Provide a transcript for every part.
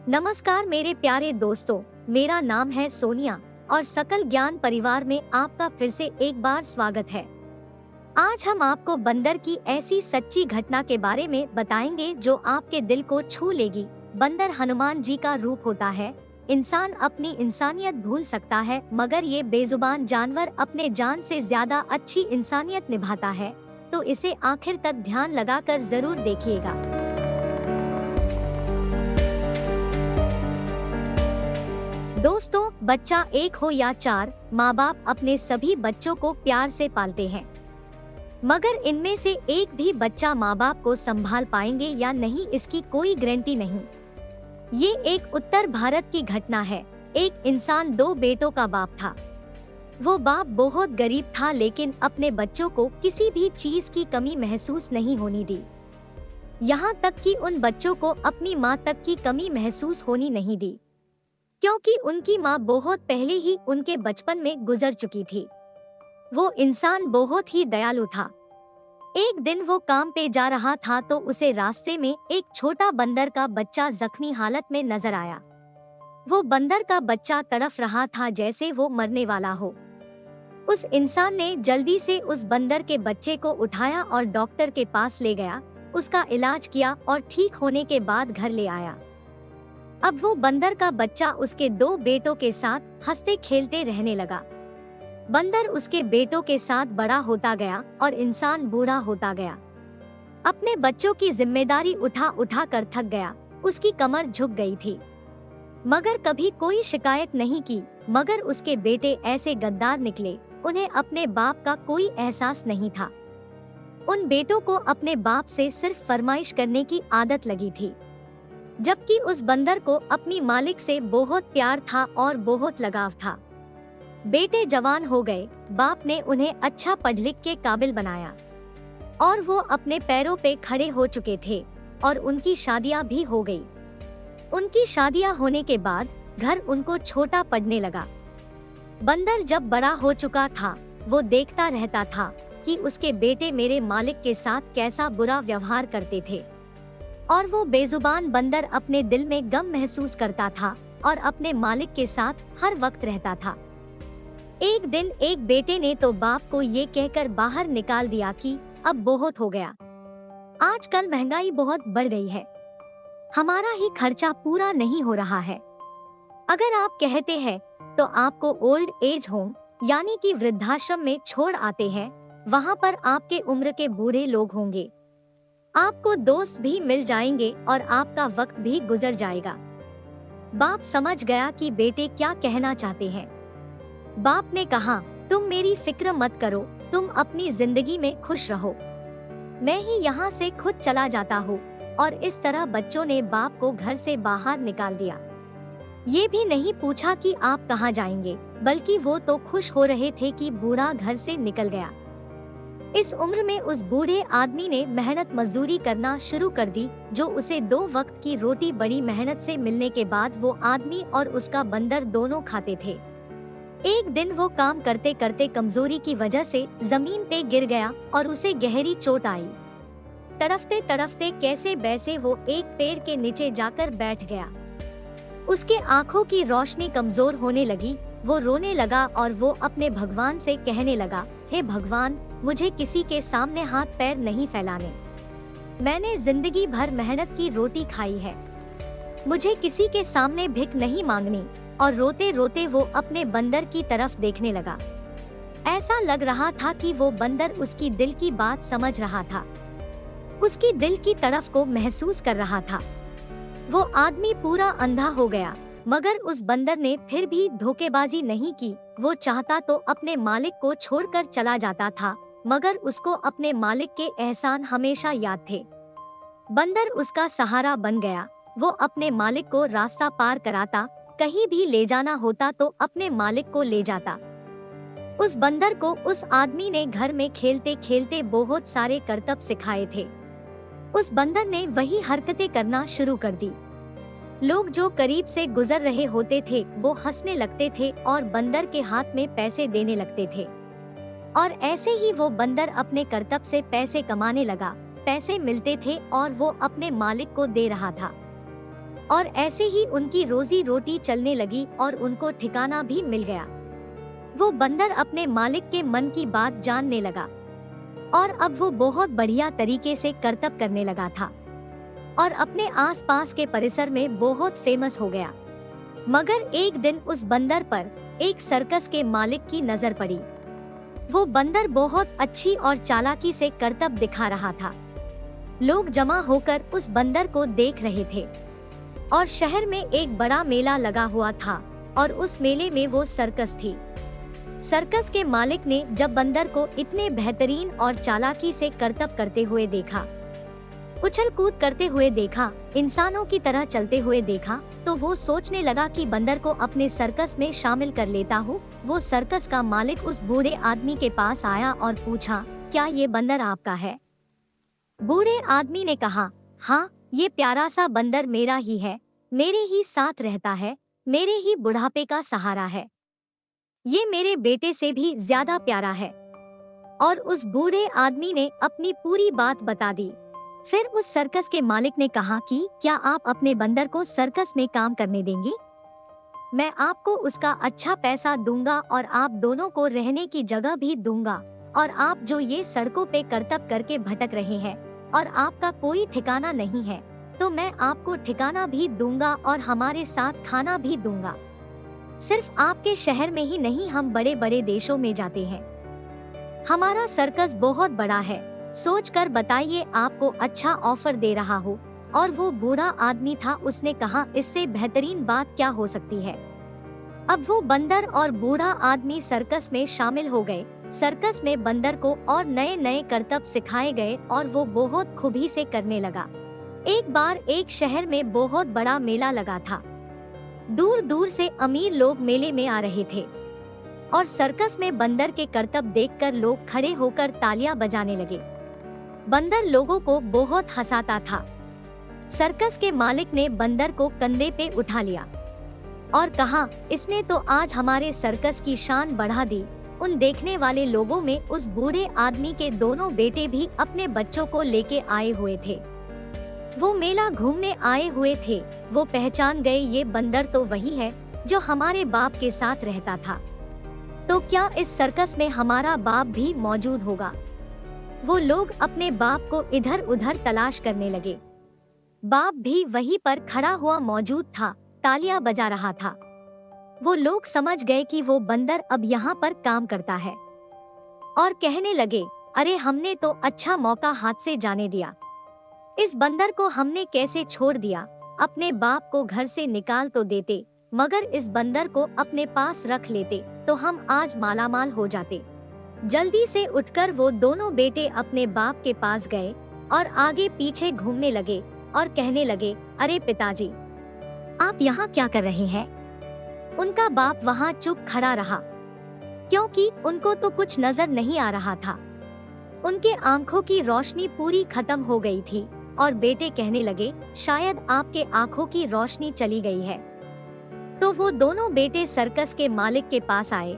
नमस्कार मेरे प्यारे दोस्तों, मेरा नाम है सोनिया और सकल ज्ञान परिवार में आपका फिर से एक बार स्वागत है। आज हम आपको बंदर की ऐसी सच्ची घटना के बारे में बताएंगे जो आपके दिल को छू लेगी। बंदर हनुमान जी का रूप होता है। इंसान अपनी इंसानियत भूल सकता है, मगर ये बेजुबान जानवर अपने जान से ज्यादा अच्छी इंसानियत निभाता है। तो इसे आखिर तक ध्यान लगाकर जरूर देखिएगा। दोस्तों, बच्चा एक हो या चार, माँ बाप अपने सभी बच्चों को प्यार से पालते हैं, मगर इनमें से एक भी बच्चा माँ बाप को संभाल पाएंगे या नहीं, इसकी कोई गारंटी नहीं। ये एक उत्तर भारत की घटना है। एक इंसान दो बेटों का बाप था। वो बाप बहुत गरीब था, लेकिन अपने बच्चों को किसी भी चीज की कमी महसूस नहीं होने दी। यहाँ तक कि उन बच्चों को अपनी माँ तक की कमी महसूस होनी नहीं दी, क्योंकि उनकी माँ बहुत पहले ही उनके बचपन में गुजर चुकी थी। वो इंसान बहुत ही दयालु था। एक दिन वो काम पे जा रहा था तो उसे रास्ते में एक छोटा बंदर का बच्चा जख्मी हालत में नजर आया। वो बंदर का बच्चा तड़फ रहा था जैसे वो मरने वाला हो। उस इंसान ने जल्दी से उस बंदर के बच्चे को उठाया और डॉक्टर के पास ले गया, उसका इलाज किया और ठीक होने के बाद घर ले आया। अब वो बंदर का बच्चा उसके दो बेटों के साथ हंसते खेलते रहने लगा। बंदर उसके बेटों के साथ बड़ा होता गया और इंसान बूढ़ा होता गया। अपने बच्चों की जिम्मेदारी उठा उठा कर थक गया, उसकी कमर झुक गई थी, मगर कभी कोई शिकायत नहीं की। मगर उसके बेटे ऐसे गद्दार निकले, उन्हें अपने बाप का कोई एहसास नहीं था। उन बेटों को अपने बाप से सिर्फ फरमाइश करने की आदत लगी थी, जबकि उस बंदर को अपनी मालिक से बहुत प्यार था और बहुत लगाव था। बेटे जवान हो गए, बाप ने उन्हें अच्छा पढ़ लिख के काबिल बनाया और वो अपने पैरों पे खड़े हो चुके थे और उनकी शादियां भी हो गई। उनकी शादियां होने के बाद घर उनको छोटा पड़ने लगा। बंदर जब बड़ा हो चुका था, वो देखता रहता था कि उसके बेटे मेरे मालिक के साथ कैसा बुरा व्यवहार करते थे, और वो बेजुबान बंदर अपने दिल में गम महसूस करता था और अपने मालिक के साथ हर वक्त रहता था। एक दिन एक बेटे ने तो बाप को ये कहकर बाहर निकाल दिया कि अब बहुत हो गया, आजकल महंगाई बहुत बढ़ गई है, हमारा ही खर्चा पूरा नहीं हो रहा है। अगर आप कहते हैं तो आपको ओल्ड एज होम यानी कि वृद्धाश्रम में छोड़ आते हैं। वहाँ पर आपके उम्र के बूढ़े लोग होंगे, आपको दोस्त भी मिल जाएंगे और आपका वक्त भी गुजर जाएगा। बाप समझ गया कि बेटे क्या कहना चाहते हैं। बाप ने कहा, तुम मेरी फिक्र मत करो, तुम अपनी जिंदगी में खुश रहो, मैं ही यहाँ से खुद चला जाता हूँ। और इस तरह बच्चों ने बाप को घर से बाहर निकाल दिया। ये भी नहीं पूछा कि आप कहाँ जाएंगे, बल्कि वो तो खुश हो रहे थे कि बूढ़ा घर से निकल गया। इस उम्र में उस बूढ़े आदमी ने मेहनत मजदूरी करना शुरू कर दी, जो उसे 2 वक्त की रोटी बड़ी मेहनत से मिलने के बाद वो आदमी और उसका बंदर दोनों खाते थे। एक दिन वो काम करते करते कमजोरी की वजह से जमीन पे गिर गया और उसे गहरी चोट आई। तड़फते तड़फते कैसे बैसे वो एक पेड़ के नीचे जाकर बैठ गया। उसके आंखों की रोशनी कमजोर होने लगी, वो रोने लगा और वो अपने भगवान से कहने लगा, हे भगवान, मुझे किसी के सामने हाथ पैर नहीं फैलाने, मैंने जिंदगी भर मेहनत की रोटी खाई है, मुझे किसी के सामने भिख नहीं मांगनी। और रोते रोते वो अपने बंदर की तरफ देखने लगा। ऐसा लग रहा था कि वो बंदर उसकी दिल की बात समझ रहा था, उसकी दिल की तरफ को महसूस कर रहा था। वो आदमी पूरा अंधा हो गया, मगर उस बंदर ने फिर भी धोखेबाजी नहीं की। वो चाहता तो अपने मालिक को छोड़कर चला जाता था, मगर उसको अपने मालिक के एहसान हमेशा याद थे। बंदर उसका सहारा बन गया। वो अपने मालिक को रास्ता पार कराता, कहीं भी ले जाना होता तो अपने मालिक को ले जाता। उस बंदर को उस आदमी ने घर में खेलते खेलते बहुत सारे करतब सिखाए थे। उस बंदर ने वही हरकतें करना शुरू कर दी। लोग जो करीब से गुजर रहे होते थे वो हंसने लगते थे और बंदर के हाथ में पैसे देने लगते थे, और ऐसे ही वो बंदर अपने करतब से पैसे कमाने लगा। पैसे मिलते थे और वो अपने मालिक को दे रहा था। और ऐसे ही उनकी रोजी रोटी चलने लगी और उनको ठिकाना भी मिल गया। वो बंदर अपने मालिक के मन की बात जानने लगा और अब वो बहुत बढ़िया तरीके से करतब करने लगा था और अपने आसपास के परिसर में बहुत फेमस हो गया। मगर एक दिन उस बंदर पर एक सर्कस के मालिक की नजर पड़ी। वो बंदर बहुत अच्छी और चालाकी से करतब दिखा रहा था। लोग जमा होकर उस बंदर को देख रहे थे और शहर में एक बड़ा मेला लगा हुआ था और उस मेले में वो सर्कस थी। सर्कस के मालिक ने जब बंदर को इतने बेहतरीन और चालाकी से करतब करते हुए देखा, उछल कूद करते हुए देखा, इंसानों की तरह चलते हुए देखा, तो वो सोचने लगा कि बंदर को अपने सर्कस में शामिल कर लेता हूँ। वो सर्कस का मालिक उस बूढ़े आदमी के पास आया और पूछा, क्या ये बंदर आपका है? बूढ़े आदमी ने कहा, हाँ, ये प्यारा सा बंदर मेरा ही है, मेरे ही साथ रहता है, मेरे ही बुढ़ापे का सहारा है, ये मेरे बेटे से भी ज्यादा प्यारा है। और उस बूढ़े आदमी ने अपनी पूरी बात बता दी। फिर उस सर्कस के मालिक ने कहा कि क्या आप अपने बंदर को सर्कस में काम करने देंगे? मैं आपको उसका अच्छा पैसा दूंगा और आप दोनों को रहने की जगह भी दूंगा, और आप जो ये सड़कों पे करतब करके भटक रहे हैं और आपका कोई ठिकाना नहीं है, तो मैं आपको ठिकाना भी दूंगा और हमारे साथ खाना भी दूंगा। सिर्फ आपके शहर में ही नहीं, हम बड़े बड़े देशों में जाते हैं। हमारा सर्कस बहुत बड़ा है, सोचकर बताइए, आपको अच्छा ऑफर दे रहा हूँ। और वो बूढ़ा आदमी था, उसने कहा, इससे बेहतरीन बात क्या हो सकती है। अब वो बंदर और बूढ़ा आदमी सर्कस में शामिल हो गए। सर्कस में बंदर को और नए नए करतब सिखाए गए और वो बहुत खूबी से करने लगा। एक बार एक शहर में बहुत बड़ा मेला लगा था। दूर दूर से अमीर लोग मेले में आ रहे थे और सर्कस में बंदर के करतब देखकर लोग खड़े होकर तालियां बजाने लगे। बंदर लोगों को बहुत हंसाता था। सर्कस के मालिक ने बंदर को कंधे पे उठा लिया और कहा, इसने तो आज हमारे सर्कस की शान बढ़ा दी। उन देखने वाले लोगों में उस बूढ़े आदमी के दोनों बेटे भी अपने बच्चों को लेके आए हुए थे। वो मेला घूमने आए हुए थे। वो पहचान गए, ये बंदर तो वही है जो हमारे बाप के साथ रहता था। तो क्या इस सर्कस में हमारा बाप भी मौजूद होगा? वो लोग अपने बाप को इधर उधर तलाश करने लगे। बाप भी वहीं पर खड़ा हुआ मौजूद था, तालियां बजा रहा था। वो लोग समझ गए कि वो बंदर अब यहाँ पर काम करता है और कहने लगे, अरे हमने तो अच्छा मौका हाथ से जाने दिया। इस बंदर को हमने कैसे छोड़ दिया? अपने बाप को घर से निकाल तो देते, मगर इस बंदर को अपने पास रख लेते तो हम आज मालामाल हो जाते। जल्दी से उठकर वो दोनों बेटे अपने बाप के पास गए और आगे पीछे घूमने लगे और कहने लगे, अरे पिताजी, आप यहाँ क्या कर रहे हैं? उनका बाप वहाँ चुप खड़ा रहा, क्योंकि उनको तो कुछ नजर नहीं आ रहा था। उनके आंखों की रोशनी पूरी खत्म हो गई थी और बेटे कहने लगे, शायद आपके आंखों की रोशनी चली गई है। तो वो दोनों बेटे सर्कस के मालिक के पास आए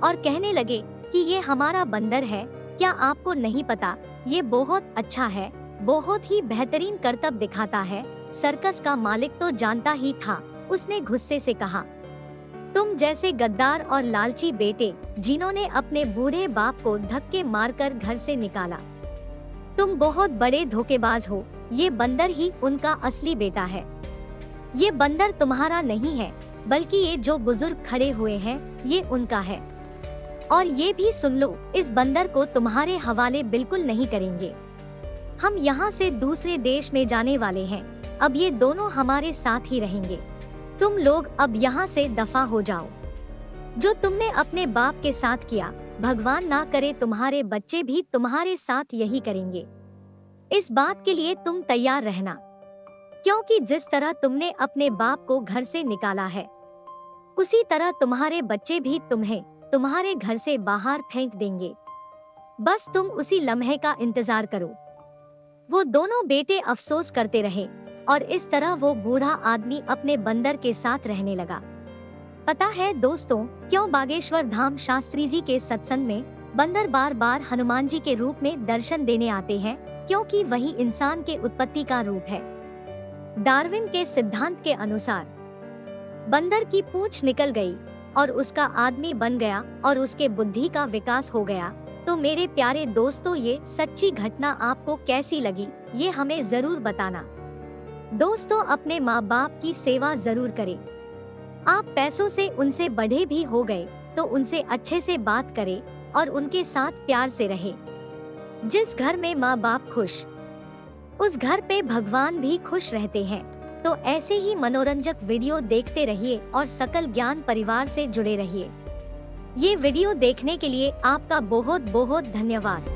और कहने लगे कि ये हमारा बंदर है, क्या आपको नहीं पता? ये बहुत अच्छा है, बहुत ही बेहतरीन करतब दिखाता है। सर्कस का मालिक तो जानता ही था। उसने गुस्से से कहा, तुम जैसे गद्दार और लालची बेटे जिन्होंने अपने बूढ़े बाप को धक्के मारकर घर से निकाला, तुम बहुत बड़े धोखेबाज हो। ये बंदर ही उनका असली बेटा है। ये बंदर तुम्हारा नहीं है, बल्कि ये जो बुजुर्ग खड़े हुए हैं ये उनका है। और ये भी सुन लो, इस बंदर को तुम्हारे हवाले बिल्कुल नहीं करेंगे। हम यहाँ से दूसरे देश में जाने वाले हैं। अब ये दोनों हमारे साथ ही रहेंगे। तुम लोग अब यहाँ से दफा हो जाओ। जो तुमने अपने बाप के साथ किया, भगवान ना करे तुम्हारे बच्चे भी तुम्हारे साथ यही करेंगे। इस बात के लिए तुम तैयार रहना, क्योंकि जिस तरह तुमने अपने बाप को घर से निकाला है, उसी तरह तुम्हारे बच्चे भी तुम्हें तुम्हारे घर से बाहर फेंक देंगे। बस तुम उसी लम्हे का इंतजार करो। वो दोनों बेटे अफसोस करते रहे और इस तरह वो बूढ़ा आदमी अपने बंदर के साथ रहने लगा। पता है दोस्तों, क्यों बागेश्वर धाम शास्त्री जी के सत्संग में बंदर बार बार हनुमान जी के रूप में दर्शन देने आते हैं? क्योंकि वही इंसान के उत्पत्ति का रूप है। डार्विन के सिद्धांत के अनुसार बंदर की पूंछ निकल गई और उसका आदमी बन गया और उसके बुद्धि का विकास हो गया। तो मेरे प्यारे दोस्तों, ये सच्ची घटना आपको कैसी लगी, ये हमें जरूर बताना। दोस्तों, अपने माँ बाप की सेवा जरूर करें। आप पैसों से उनसे बड़े भी हो गए तो उनसे अच्छे से बात करें और उनके साथ प्यार से रहे। जिस घर में माँ बाप खुश, उस घर पे भगवान भी खुश रहते हैं। तो ऐसे ही मनोरंजक वीडियो देखते रहिए और सकल ज्ञान परिवार से जुड़े रहिए। ये वीडियो देखने के लिए आपका बहुत बहुत धन्यवाद।